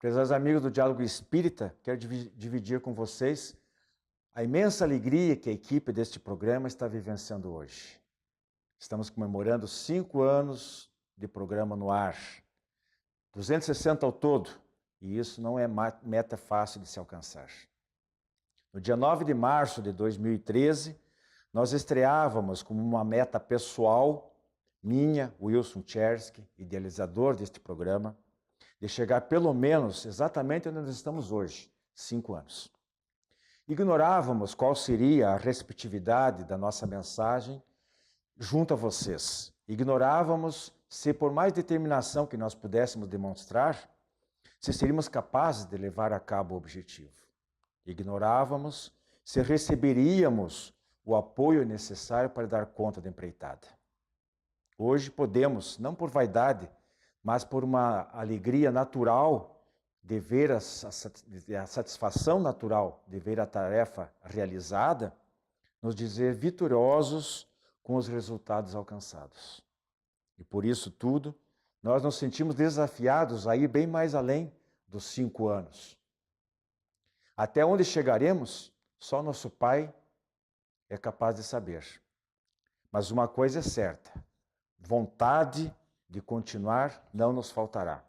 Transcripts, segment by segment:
Prezados amigos do Diálogo Espírita, quero dividir com vocês a imensa alegria que a equipe deste programa está vivenciando hoje. Estamos comemorando 5 anos de programa no ar, 260 ao todo, e isso não é meta fácil de se alcançar. No dia 9 de março de 2013, nós estreávamos como uma meta pessoal, minha, Wilson Tchersky, idealizador deste programa, de chegar pelo menos exatamente onde nós estamos hoje, 5 anos. Ignorávamos qual seria a receptividade da nossa mensagem junto a vocês. Ignorávamos se, por mais determinação que nós pudéssemos demonstrar, se seríamos capazes de levar a cabo o objetivo. Ignorávamos se receberíamos o apoio necessário para dar conta da empreitada. Hoje podemos, não por vaidade, mas por uma alegria natural de ver a satisfação natural de ver a tarefa realizada, nos dizer vitoriosos com os resultados alcançados. E por isso tudo, nós nos sentimos desafiados a ir bem mais além dos 5 anos. Até onde chegaremos, só nosso Pai é capaz de saber. Mas uma coisa é certa, vontade de continuar não nos faltará.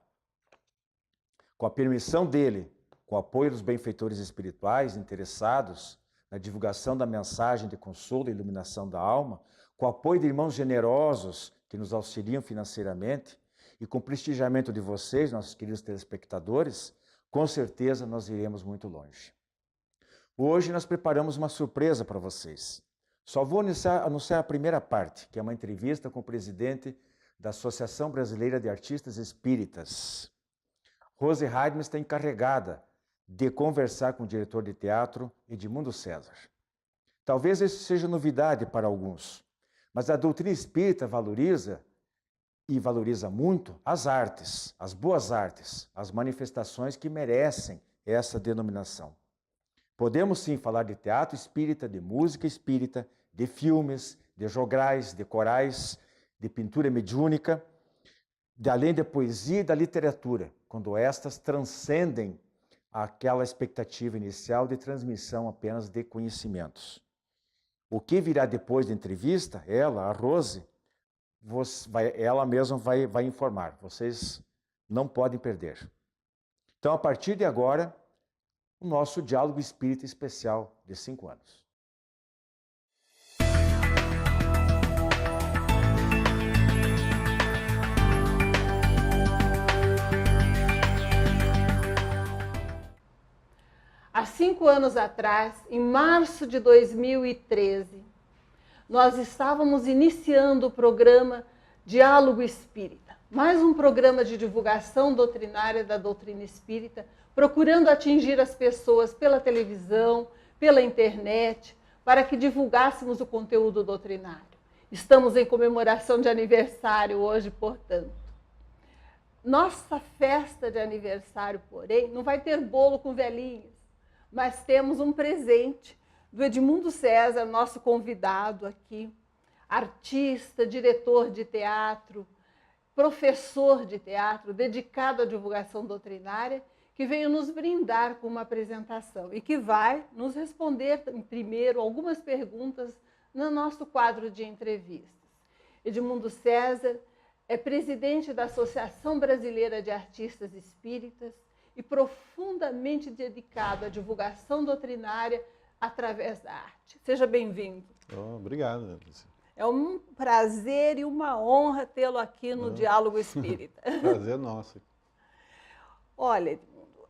Com a permissão dele, com o apoio dos benfeitores espirituais interessados na divulgação da mensagem de consolo e iluminação da alma, com o apoio de irmãos generosos que nos auxiliam financeiramente e com o prestigiamento de vocês, nossos queridos telespectadores, com certeza nós iremos muito longe. Hoje nós preparamos uma surpresa para vocês. Só vou anunciar a primeira parte, que é uma entrevista com o presidente da Associação Brasileira de Artistas Espíritas. Rose Heidmann está encarregada de conversar com o diretor de teatro, Edmundo César. Talvez isso seja novidade para alguns, mas a doutrina espírita valoriza muito as artes, as boas artes, as manifestações que merecem essa denominação. Podemos sim falar de teatro espírita, de música espírita, de filmes, de jograis, de corais, de pintura mediúnica, além da poesia e da literatura, quando estas transcendem aquela expectativa inicial de transmissão apenas de conhecimentos. O que virá depois da entrevista, a Rose, ela mesma vai informar. Vocês não podem perder. Então, a partir de agora, o nosso Diálogo Espírita especial de 5 anos. Há 5 anos atrás, em março de 2013, nós estávamos iniciando o programa Diálogo Espírita, mais um programa de divulgação doutrinária da doutrina espírita, procurando atingir as pessoas pela televisão, pela internet, para que divulgássemos o conteúdo doutrinário. Estamos em comemoração de aniversário hoje, portanto. Nossa festa de aniversário, porém, não vai ter bolo com velhinhas, mas temos um presente do Edmundo César, nosso convidado aqui, artista, diretor de teatro, professor de teatro, dedicado à divulgação doutrinária, que veio nos brindar com uma apresentação e que vai nos responder primeiro algumas perguntas no nosso quadro de entrevistas. Edmundo César é presidente da Associação Brasileira de Artistas Espíritas e profundamente dedicado à divulgação doutrinária através da arte. Seja bem-vindo. Obrigado. É um prazer e uma honra tê-lo aqui no Diálogo Espírita. Prazer nosso. Olha, Edmundo,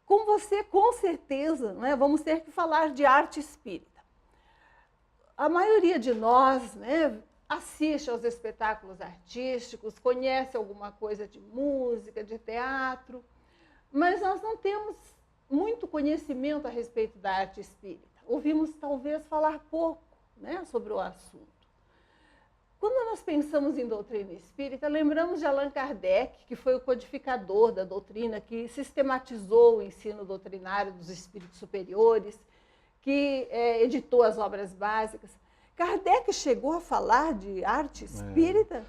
com você, com certeza, né, vamos ter que falar de arte espírita. A maioria de nós, né, assiste aos espetáculos artísticos, conhece alguma coisa de música, de teatro, mas nós não temos muito conhecimento a respeito da arte espírita. Ouvimos, talvez, falar pouco, né, sobre o assunto. Quando nós pensamos em doutrina espírita, lembramos de Allan Kardec, que foi o codificador da doutrina, que sistematizou o ensino doutrinário dos espíritos superiores, que editou as obras básicas. Kardec chegou a falar de arte espírita?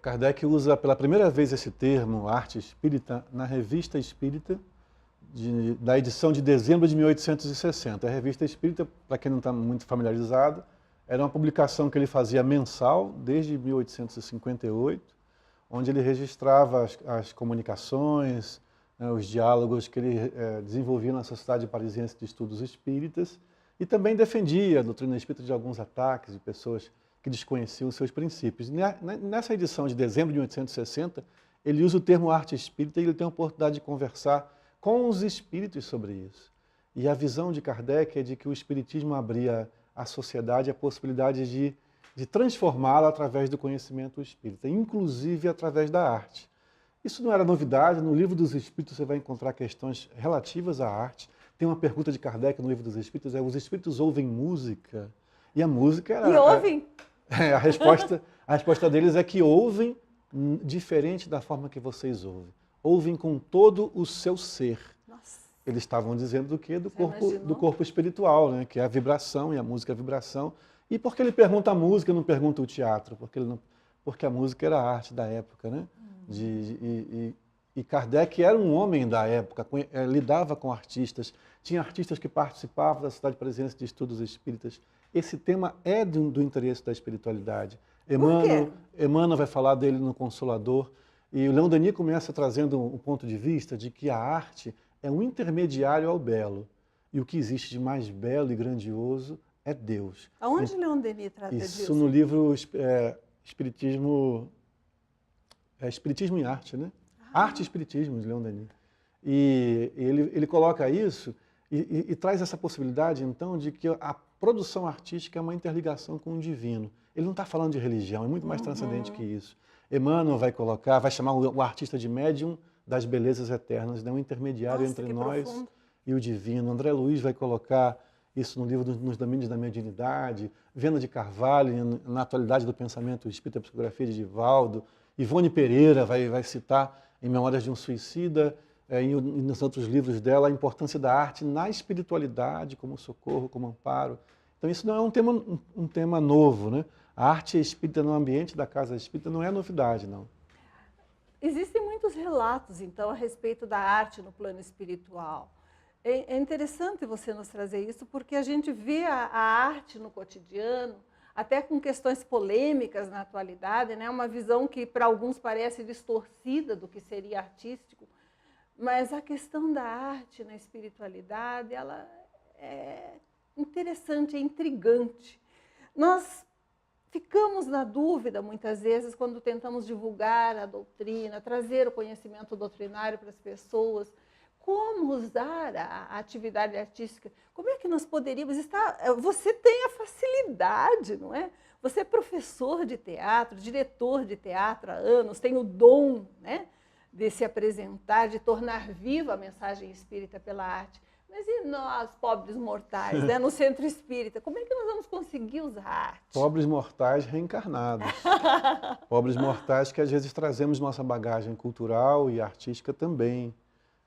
Kardec usa pela primeira vez esse termo, arte espírita, na Revista Espírita, da edição de dezembro de 1860. A Revista Espírita, para quem não está muito familiarizado, era uma publicação que ele fazia mensal, desde 1858, onde ele registrava as comunicações, né, os diálogos que ele desenvolvia na Sociedade Parisiense de Estudos Espíritas, e também defendia a doutrina espírita de alguns ataques de pessoas que desconheciam os seus princípios. Nessa edição de dezembro de 1860, ele usa o termo arte espírita e ele tem a oportunidade de conversar com os espíritos sobre isso. E a visão de Kardec é de que o espiritismo abria à sociedade a possibilidade de transformá-la através do conhecimento espírita, inclusive através da arte. Isso não era novidade, no Livro dos Espíritos você vai encontrar questões relativas à arte. Tem uma pergunta de Kardec no Livro dos Espíritos, os espíritos ouvem música? E a música era... E ouvem? A resposta deles é que ouvem diferente da forma que vocês ouvem. Ouvem com todo o seu ser. Nossa. Eles estavam dizendo do quê? Do corpo espiritual, né? Que é a vibração, e a música é a vibração. E por que ele pergunta a música e não pergunta o teatro? Porque a música era a arte da época, né? E Kardec era um homem da época, lidava com artistas, tinha artistas que participavam da Sociedade Parisiense de Estudos Espíritas. Esse tema é do interesse da espiritualidade. Emmanuel vai falar dele no Consolador, e o Leon Denis começa trazendo um ponto de vista de que a arte é um intermediário ao belo, e o que existe de mais belo e grandioso é Deus. Aonde Leon Denis trata disso? Isso no livro Espiritismo em Arte, né? Arte e Espiritismo, de Leon Denis. E ele coloca isso e traz essa possibilidade, então, de que a produção artística é uma interligação com o divino. Ele não está falando de religião, é muito mais transcendente que isso. Emmanuel vai chamar o artista de médium das belezas eternas, né? Um intermediário entre nós e o divino. André Luiz vai colocar isso no livro Nos Domínios da Mediunidade, Venda de Carvalho, na atualidade do pensamento espírita, a psicografia de Divaldo, Ivone Pereira vai citar em Memórias de um Suicida, e nos outros livros dela, a importância da arte na espiritualidade, como socorro, como amparo. Então isso não é um tema novo, né? A arte espírita no ambiente da casa espírita não é novidade, não. Existem muitos relatos, então, a respeito da arte no plano espiritual. É interessante você nos trazer isso, porque a gente vê a arte no cotidiano, até com questões polêmicas na atualidade, né? Uma visão que para alguns parece distorcida do que seria artístico, mas a questão da arte na espiritualidade, ela é interessante, é intrigante. Nós ficamos na dúvida, muitas vezes, quando tentamos divulgar a doutrina, trazer o conhecimento doutrinário para as pessoas, como usar a atividade artística, como é que nós poderíamos estar... Você tem a facilidade, não é? Você é professor de teatro, diretor de teatro há anos, tem o dom, né, de se apresentar, de tornar viva a mensagem espírita pela arte. Mas e nós, pobres mortais, né, no centro espírita, como é que nós vamos conseguir usar a arte? Pobres mortais reencarnados. Pobres mortais que às vezes trazemos nossa bagagem cultural e artística também,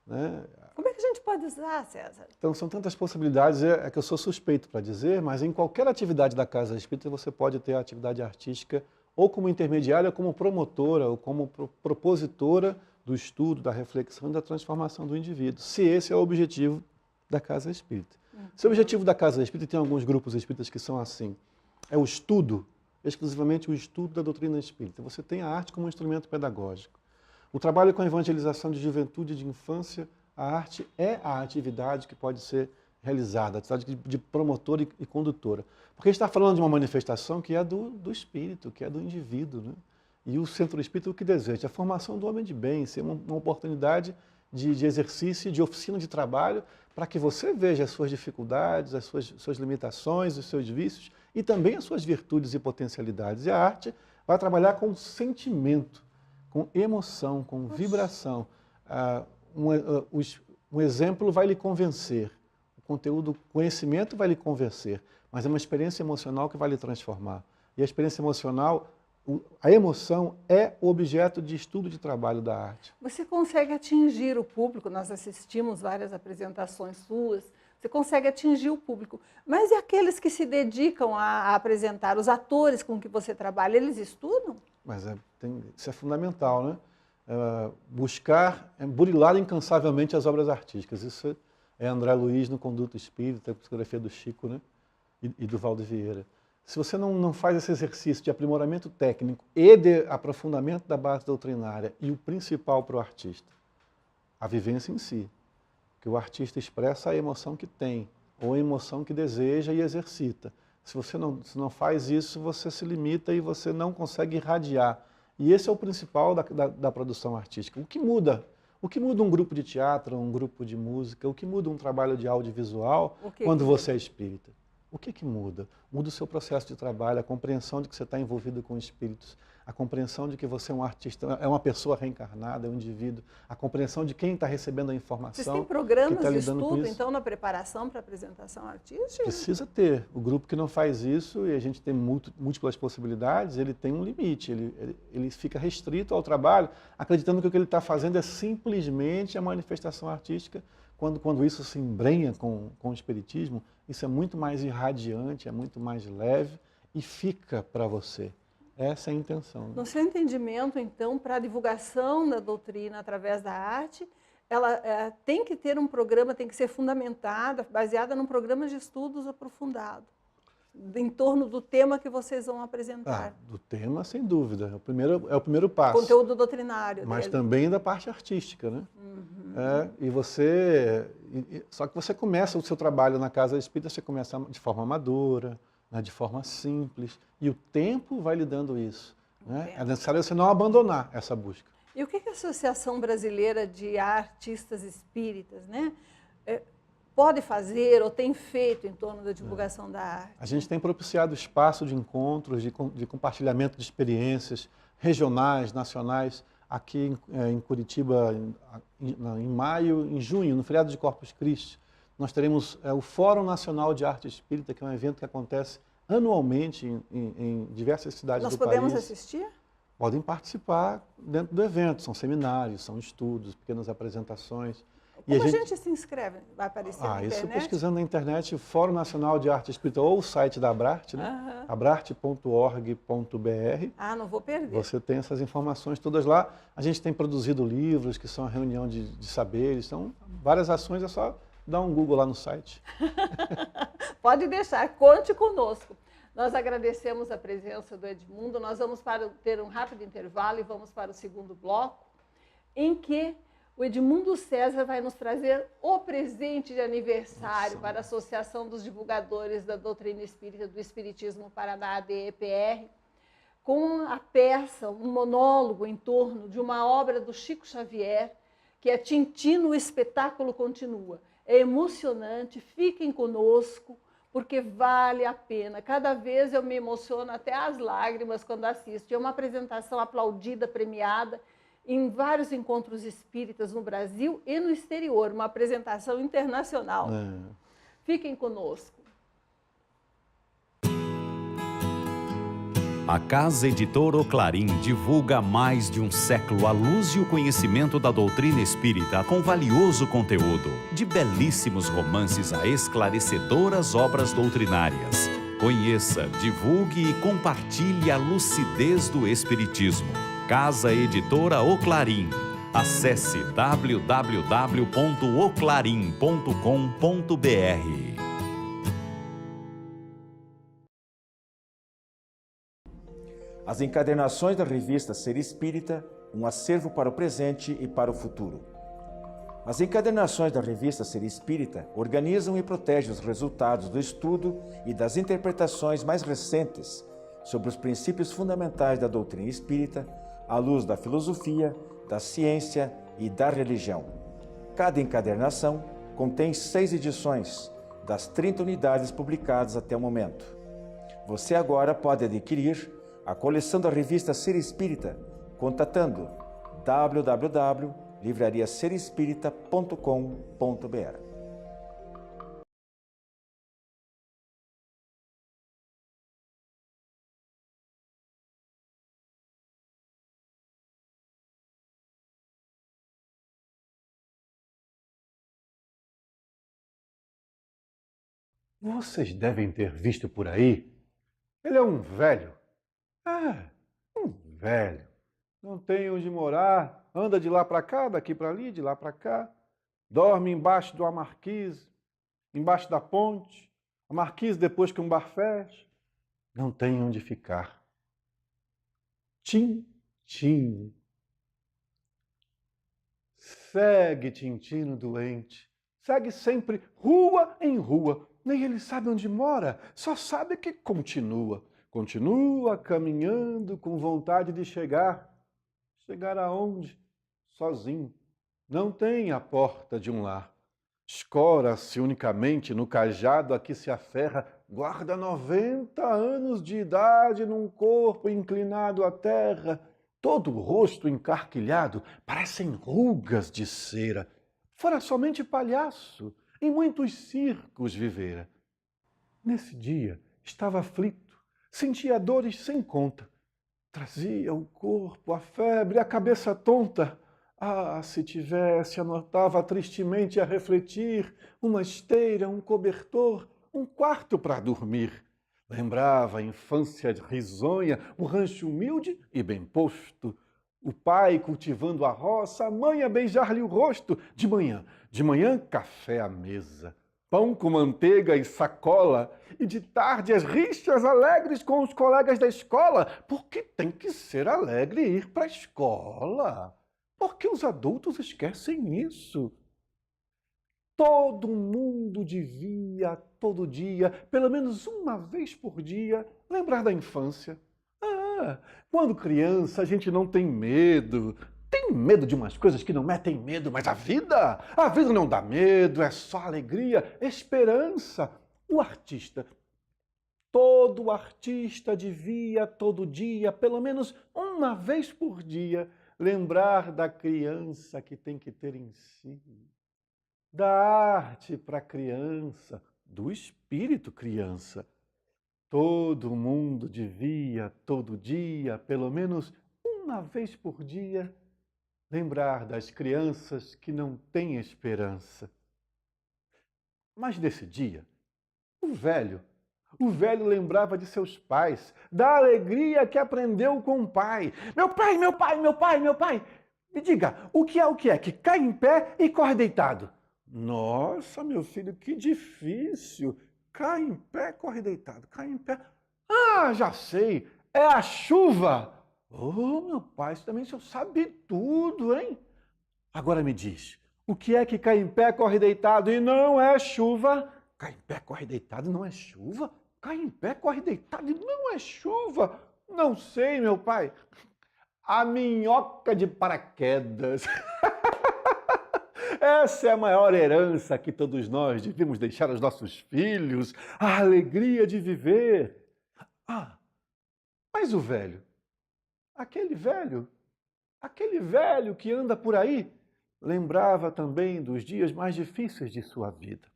né? Como é que a gente pode usar, César? Então, são tantas possibilidades, é que eu sou suspeito para dizer, mas em qualquer atividade da Casa Espírita você pode ter a atividade artística ou como intermediária, ou como promotora, ou como propositora do estudo, da reflexão e da transformação do indivíduo, se esse é o objetivo da Casa Espírita. Se o objetivo da Casa Espírita, tem alguns grupos espíritas que são assim, é o estudo, exclusivamente o estudo da doutrina espírita. Você tem a arte como um instrumento pedagógico. O trabalho com a evangelização de juventude e de infância, a arte é a atividade que pode ser realizada, a atividade de promotora e condutora. Porque a gente está falando de uma manifestação que é do espírito, que é do indivíduo, né? E o centro espírita o que deseja? A formação do homem de bem, ser uma oportunidade de exercício, de oficina de trabalho, para que você veja as suas dificuldades, as suas limitações, os seus vícios e também as suas virtudes e potencialidades. E a arte vai trabalhar com sentimento, com emoção, com vibração. Um exemplo vai lhe convencer, o conteúdo, o conhecimento vai lhe convencer, mas é uma experiência emocional que vai lhe transformar. E a experiência emocional, a emoção é o objeto de estudo de trabalho da arte. Você consegue atingir o público, nós assistimos várias apresentações suas, você consegue atingir o público, mas e aqueles que se dedicam a apresentar, os atores com que você trabalha, eles estudam? Mas isso é fundamental, né? Buscar, burilar incansavelmente as obras artísticas. Isso é André Luiz no Conduto Espírita, a psicografia do Chico, né? E do Valdo Vieira. Se você não faz esse exercício de aprimoramento técnico e de aprofundamento da base doutrinária, e o principal para o artista, a vivência em si, que o artista expressa a emoção que tem, ou a emoção que deseja e exercita. Se você não faz isso, você se limita e você não consegue irradiar. E esse é o principal da produção artística. O que muda? O que muda um grupo de teatro, um grupo de música? O que muda um trabalho de audiovisual quando você é espírita? O que muda? Muda o seu processo de trabalho, a compreensão de que você está envolvido com espíritos, a compreensão de que você é um artista, é uma pessoa reencarnada, é um indivíduo, a compreensão de quem está recebendo a informação. Vocês têm programas que está de lidando com estudo, isso. então, na preparação para a apresentação artística? Precisa ter. O grupo que não faz isso, e a gente tem múltiplas possibilidades, ele tem um limite, ele fica restrito ao trabalho, acreditando que o que ele está fazendo é simplesmente a manifestação artística, quando isso se embrenha com o espiritismo, isso é muito mais irradiante, é muito mais leve e fica para você. Essa é a intenção. No seu entendimento, então, para a divulgação da doutrina através da arte, ela tem que ter um programa, tem que ser fundamentada, baseada num programa de estudos aprofundado, em torno do tema que vocês vão apresentar. Do tema, sem dúvida. É o primeiro passo. Conteúdo doutrinário. Mas dele. também da parte artística, né? Uhum. Só que você começa o seu trabalho na casa espírita, você começa de forma amadora, né, de forma simples, e o tempo vai lhe dando isso. Né? É necessário você não abandonar essa busca. E o que a Associação Brasileira de Artistas Espíritas, né, pode fazer ou tem feito em torno da divulgação da arte? A gente tem propiciado espaço de encontros, de compartilhamento de experiências regionais, nacionais. Aqui em Curitiba, em maio, em junho, no feriado de Corpus Christi, nós teremos o Fórum Nacional de Arte Espírita, que é um evento que acontece anualmente em diversas cidades do país. Nós podemos assistir? Podem participar dentro do evento, são seminários, são estudos, pequenas apresentações. Como a gente se inscreve? Vai aparecer na internet? Isso pesquisando na internet, o Fórum Nacional de Arte Espírita, ou o site da Abrarte, né? abrarte.org.br. Não vou perder. Você tem essas informações todas lá. A gente tem produzido livros, que são a reunião de saberes, são várias ações, é só dar um Google lá no site. Pode deixar, conte conosco. Nós agradecemos a presença do Edmundo. Nós vamos ter um rápido intervalo e vamos para o segundo bloco, em que o Edmundo César vai nos trazer o presente de aniversário para a Associação dos Divulgadores da Doutrina Espírita do Espiritismo Paraná, ADEPR, com a peça, um monólogo em torno de uma obra do Chico Xavier, que é Tintino, o espetáculo continua. É emocionante, fiquem conosco, porque vale a pena. Cada vez eu me emociono até as lágrimas quando assisto. É uma apresentação aplaudida, premiada, em vários encontros espíritas no Brasil e no exterior, uma apresentação internacional. Fiquem conosco. A Casa Editora Clarim divulga há mais de um século a luz e o conhecimento da doutrina espírita com valioso conteúdo, de belíssimos romances a esclarecedoras obras doutrinárias. Conheça, divulgue e compartilhe a lucidez do Espiritismo. Casa Editora O Clarim. Acesse www.oclarim.com.br. As encadernações da revista Ser Espírita, um acervo para o presente e para o futuro. As encadernações da revista Ser Espírita organizam e protegem os resultados do estudo e das interpretações mais recentes sobre os princípios fundamentais da doutrina espírita, à luz da filosofia, da ciência e da religião. Cada encadernação contém 6 edições, das 30 unidades publicadas até o momento. Você agora pode adquirir a coleção da revista Ser Espírita, contatando www.livrariaserespirita.com.br. Vocês devem ter visto por aí. Ele é um velho. Um velho. Não tem onde morar, anda de lá para cá, daqui para ali, de lá para cá. Dorme embaixo de uma marquise, embaixo da ponte. A marquise depois que um bar fecha. Não tem onde ficar. Tintino. Segue Tintino doente. Segue sempre rua em rua. Nem ele sabe onde mora, só sabe que continua. Continua caminhando com vontade de chegar. Chegar aonde? Sozinho. Não tem a porta de um lar. Escora-se unicamente no cajado a que se aferra. Guarda 90 anos de idade num corpo inclinado à terra. Todo o rosto encarquilhado, parecem rugas de cera. Fora somente palhaço, em muitos circos vivera. Nesse dia estava aflito, sentia dores sem conta. Trazia o corpo, a febre, a cabeça tonta. Ah, se tivesse, anotava tristemente a refletir, uma esteira, um cobertor, um quarto para dormir. Lembrava a infância risonha, um rancho humilde e bem posto. O pai cultivando a roça, a mãe a beijar-lhe o rosto. De manhã, café à mesa, pão com manteiga e sacola. E de tarde, as rixas alegres com os colegas da escola. Porque tem que ser alegre ir para a escola. Porque os adultos esquecem isso. Todo mundo devia, todo dia, pelo menos uma vez por dia, lembrar da infância. Quando criança, a gente não tem medo. Tem medo de umas coisas que não metem medo, mas a vida não dá medo, é só alegria, esperança. O artista, todo artista devia, todo dia, pelo menos uma vez por dia, lembrar da criança que tem que ter em si. Da arte para a criança, do espírito criança. Todo mundo devia, todo dia, pelo menos uma vez por dia, lembrar das crianças que não têm esperança. Mas nesse dia, o velho lembrava de seus pais, da alegria que aprendeu com o pai. Meu pai, me diga, o que é que cai em pé e corre deitado? Nossa, meu filho, que difícil. Cai em pé, corre deitado. Cai em pé. Ah, já sei. É a chuva. Oh, meu pai, isso também o senhor sabe tudo, hein? Agora me diz, o que é que cai em pé, corre deitado e não é chuva? Cai em pé, corre deitado e não é chuva? Cai em pé, corre deitado e não é chuva? Não sei, meu pai. A minhoca de paraquedas. Essa é a maior herança que todos nós devemos deixar aos nossos filhos, a alegria de viver. Ah, mas o velho, aquele velho que anda por aí, lembrava também dos dias mais difíceis de sua vida.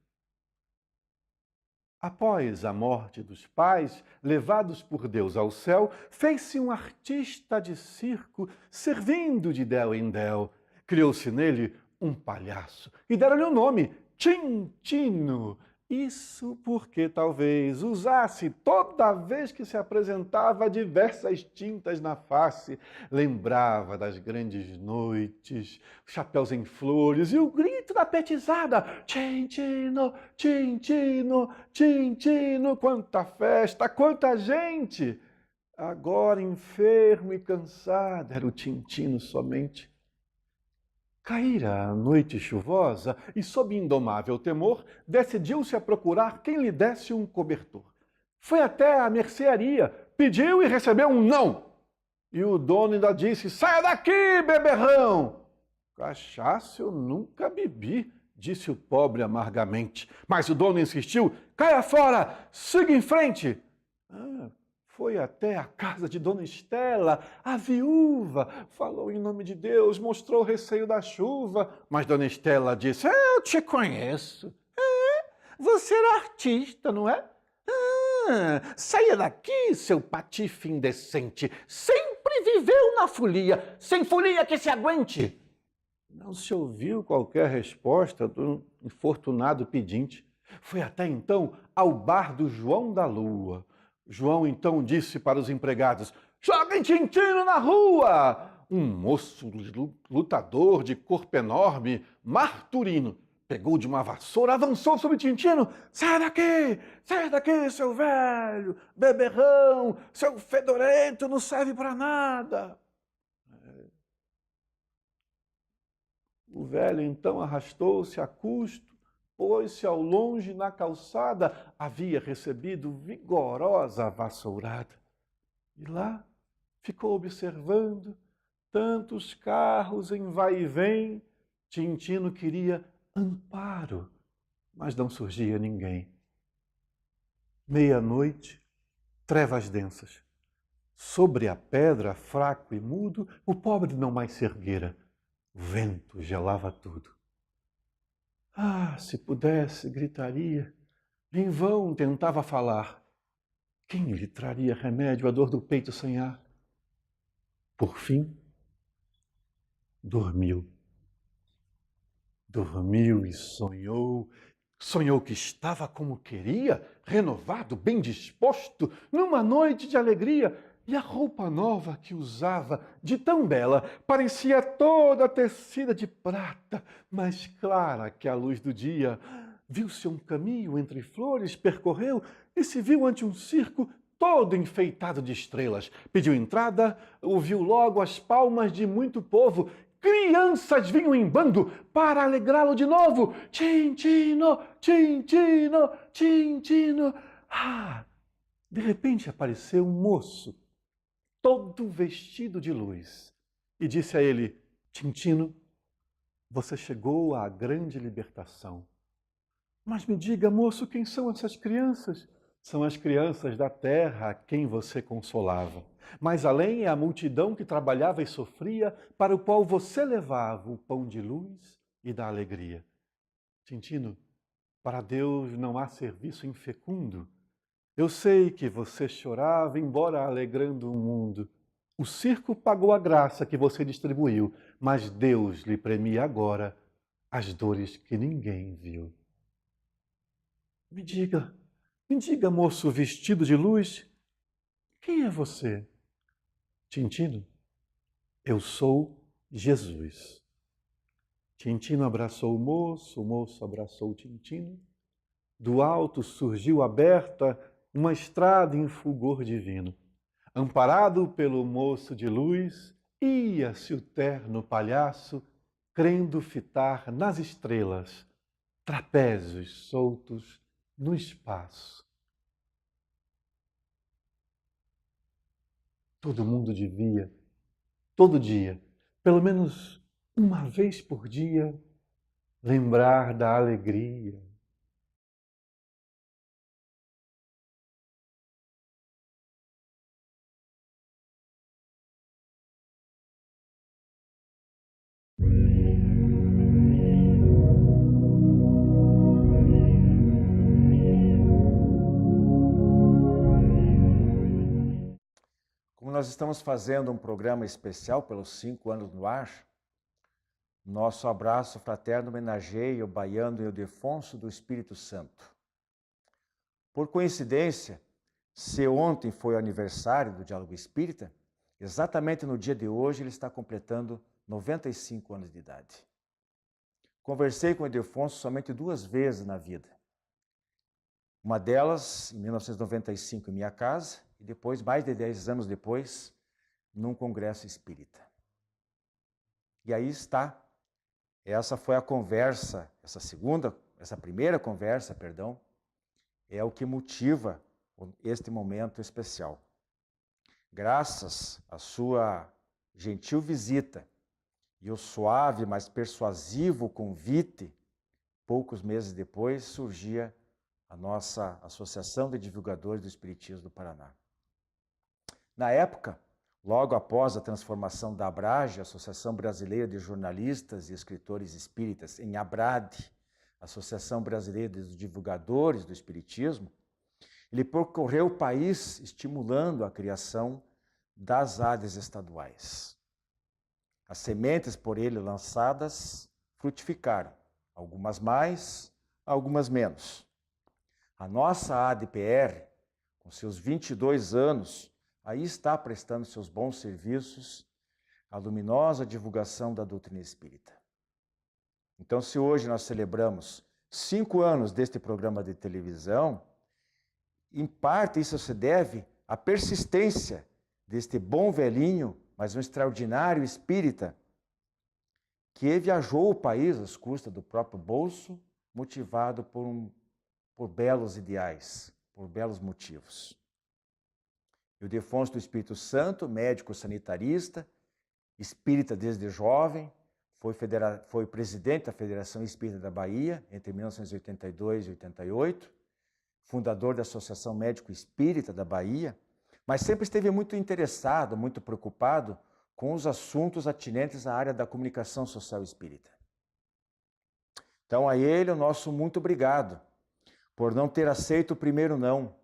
Após a morte dos pais, levados por Deus ao céu, fez-se um artista de circo, servindo de del em del. Criou-se nele um palhaço e deram-lhe o nome, Tintino. Isso porque talvez usasse toda vez que se apresentava diversas tintas na face. Lembrava das grandes noites, chapéus em flores e o grito da petizada. Tintino, Tintino, Tintino, quanta festa, quanta gente! Agora enfermo e cansado, era o Tintino somente. Caíra a noite chuvosa e, sob indomável temor, decidiu-se a procurar quem lhe desse um cobertor. Foi até a mercearia, pediu e recebeu um não. E o dono ainda disse, saia daqui, beberrão! Cachaça eu nunca bebi, disse o pobre amargamente. Mas o dono insistiu, caia fora, siga em frente. Foi até a casa de Dona Estela, a viúva, falou em nome de Deus, mostrou o receio da chuva. Mas Dona Estela disse, eu te conheço. Você era artista, não é? Saia daqui, seu patife indecente. Sempre viveu na folia, sem folia que se aguente. Não se ouviu qualquer resposta do infortunado pedinte. Foi até então ao bar do João da Lua. João então disse para os empregados, Joguem Tintino na rua! Um moço lutador de corpo enorme, Marturino, pegou de uma vassoura, avançou sobre Tintino. Sai daqui, seu velho, beberrão, seu fedorento, não serve para nada. O velho então arrastou-se a custo, pôs-se ao longe na calçada, havia recebido vigorosa vassourada. E lá ficou observando tantos carros em vai e vem. Tintino queria amparo, mas não surgia ninguém. Meia-noite, trevas densas. Sobre a pedra, fraco e mudo, o pobre não mais se erguera. O vento gelava tudo. Ah, se pudesse, gritaria. Em vão tentava falar. Quem lhe traria remédio à dor do peito sem ar? Por fim, dormiu. Dormiu e sonhou. Sonhou que estava como queria, renovado, bem disposto, numa noite de alegria. E a roupa nova que usava, de tão bela, parecia toda tecida de prata, mais clara que a luz do dia. Viu-se um caminho entre flores, percorreu e se viu ante um circo todo enfeitado de estrelas. Pediu entrada, ouviu logo as palmas de muito povo. Crianças vinham em bando para alegrá-lo de novo. Tintino, Tintino, Tintino. Ah! De repente apareceu um moço, todo vestido de luz, e disse a ele: Tintino, você chegou à grande libertação. Mas me diga, moço, quem são essas crianças? São as crianças da terra a quem você consolava. Mais além é a multidão que trabalhava e sofria, para o qual você levava o pão de luz e da alegria. Tintino, para Deus não há serviço infecundo. Eu sei que você chorava, embora alegrando o mundo. O circo pagou a graça que você distribuiu, mas Deus lhe premia agora as dores que ninguém viu. Me diga, moço vestido de luz, quem é você? Tintino, eu sou Jesus. Tintino abraçou o moço abraçou Tintino. Do alto surgiu aberta uma estrada em fulgor divino. Amparado pelo moço de luz, ia-se o terno palhaço, crendo fitar nas estrelas trapézios soltos no espaço. Todo mundo devia, todo dia, pelo menos uma vez por dia, lembrar da alegria. Como nós estamos fazendo um programa especial pelos 5 anos no ar, nosso abraço fraterno homenageia o Baiano Ildefonso do Espírito Santo. Por coincidência, se ontem foi o aniversário do Diálogo Espírita, exatamente no dia de hoje ele está completando 95 anos de idade. Conversei com o Ildefonso somente 2 vezes na vida. Uma delas, em 1995, em minha casa, e depois, mais de 10 anos depois, num congresso espírita. E aí está. Essa foi a conversa, essa primeira conversa, é o que motiva este momento especial. Graças à sua gentil visita e o suave, mas persuasivo convite, poucos meses depois surgia a nossa Associação de Divulgadores do Espiritismo do Paraná. Na época, logo após a transformação da ABRAGE, Associação Brasileira de Jornalistas e Escritores Espíritas, em ABRADE, Associação Brasileira dos Divulgadores do Espiritismo, ele percorreu o país estimulando a criação das ADES estaduais. As sementes por ele lançadas frutificaram, algumas mais, algumas menos. A nossa ADPR, com seus 22 anos, aí está prestando seus bons serviços à luminosa divulgação da doutrina espírita. Então, se hoje nós celebramos 5 anos deste programa de televisão, em parte isso se deve à persistência deste bom velhinho, mas um extraordinário espírita, que viajou o país às custas do próprio bolso, motivado por belos ideais, por belos motivos. Ildefonso do Espírito Santo, médico sanitarista, espírita desde jovem, foi presidente da Federação Espírita da Bahia entre 1982 e 88, fundador da Associação Médico Espírita da Bahia, mas sempre esteve muito interessado, muito preocupado com os assuntos atinentes à área da comunicação social espírita. Então, a ele, o nosso muito obrigado por não ter aceito o primeiro não,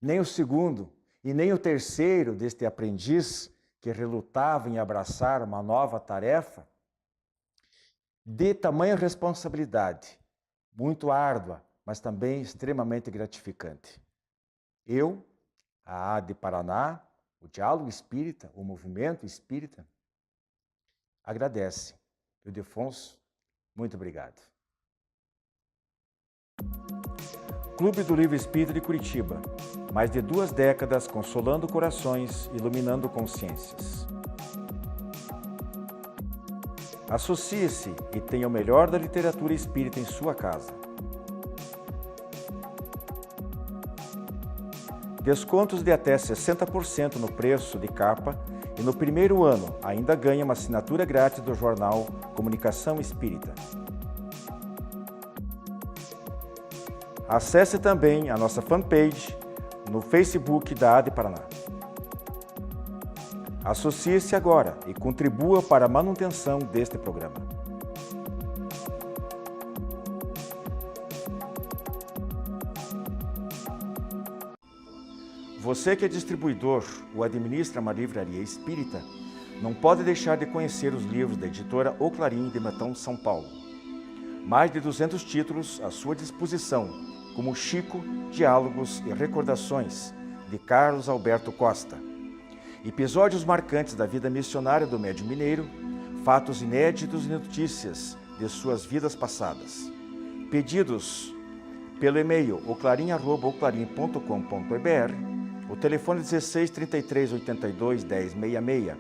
nem o segundo e nem o terceiro deste aprendiz que relutava em abraçar uma nova tarefa de tamanha responsabilidade, muito árdua, mas também extremamente gratificante. Eu, a AD Paraná, o Diálogo Espírita, o Movimento Espírita, agradece. Ildefonso, muito obrigado. Clube do Livro Espírita de Curitiba. Mais de 2 décadas consolando corações, iluminando consciências. Associe-se e tenha o melhor da literatura espírita em sua casa. Descontos de até 60% no preço de capa e no primeiro ano ainda ganha uma assinatura grátis do jornal Comunicação Espírita. Acesse também a nossa fanpage no Facebook da AD Paraná. Associe-se agora e contribua para a manutenção deste programa. Você que é distribuidor ou administra uma livraria espírita, não pode deixar de conhecer os livros da editora O Clarim de Matão, São Paulo. Mais de 200 títulos à sua disposição, como Chico, Diálogos e Recordações, de Carlos Alberto Costa. Episódios marcantes da vida missionária do médium mineiro, fatos inéditos e notícias de suas vidas passadas. Pedidos pelo e-mail oclarim@oclarim.com.br, o telefone 16 33 82 10 66,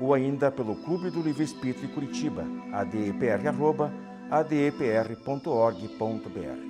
ou ainda pelo Clube do Livro Espírita de Curitiba, adepr@adepr.org.br.